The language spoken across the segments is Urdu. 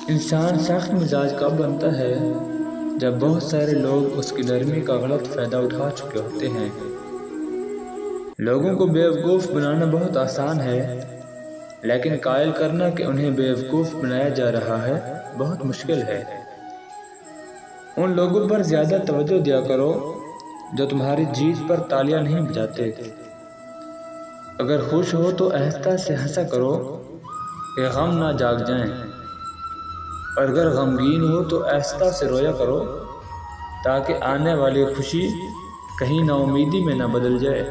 انسان سخت مزاج کب بنتا ہے جب بہت سارے لوگ اس کی نرمی کا غلط فائدہ اٹھا چکے ہوتے ہیں۔ لوگوں کو بیوقوف بنانا بہت آسان ہے، لیکن قائل کرنا کہ انہیں بیوقوف بنایا جا رہا ہے بہت مشکل ہے۔ ان لوگوں پر زیادہ توجہ دیا کرو جو تمہاری جیت پر تالیاں نہیں بجاتے۔ اگر خوش ہو تو آہستہ سے ہنسا کرو کہ غم نہ جاگ جائیں، اور اگر غمگین ہو تو آہستہ سے رویا کرو تاکہ آنے والی خوشی کہیں نا امیدی میں نہ بدل جائے۔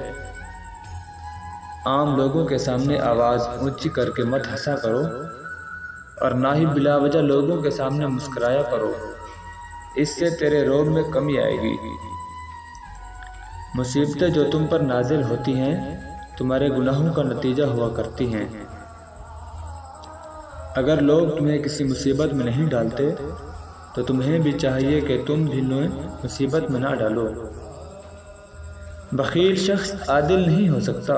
عام لوگوں کے سامنے آواز اونچی کر کے مت ہنسا کرو، اور نہ ہی بلا وجہ لوگوں کے سامنے مسکرایا کرو، اس سے تیرے روب میں کمی آئے گی۔ مصیبتیں جو تم پر نازل ہوتی ہیں تمہارے گناہوں کا نتیجہ ہوا کرتی ہیں۔ اگر لوگ تمہیں کسی مصیبت میں نہیں ڈالتے تو تمہیں بھی چاہیے کہ تم بھی انہیں مصیبت میں نہ ڈالو۔ بخیل شخص عادل نہیں ہو سکتا،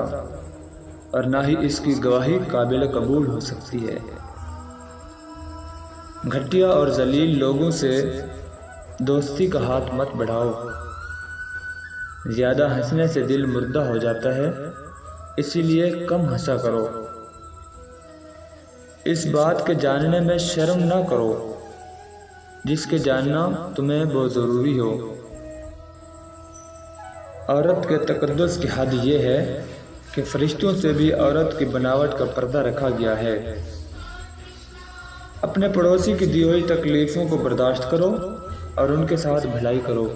اور نہ ہی اس کی گواہی قابل قبول ہو سکتی ہے۔ گھٹیا اور ذلیل لوگوں سے دوستی کا ہاتھ مت بڑھاؤ۔ زیادہ ہنسنے سے دل مردہ ہو جاتا ہے، اسی لیے کم ہنسا کرو۔ اس بات کے جاننے میں شرم نہ کرو جس کے جاننا تمہیں بہت ضروری ہو۔ عورت کے تقدس کی حد یہ ہے کہ فرشتوں سے بھی عورت کی بناوٹ کا پردہ رکھا گیا ہے۔ اپنے پڑوسی کی دی ہوئی تکلیفوں کو برداشت کرو اور ان کے ساتھ بھلائی کرو۔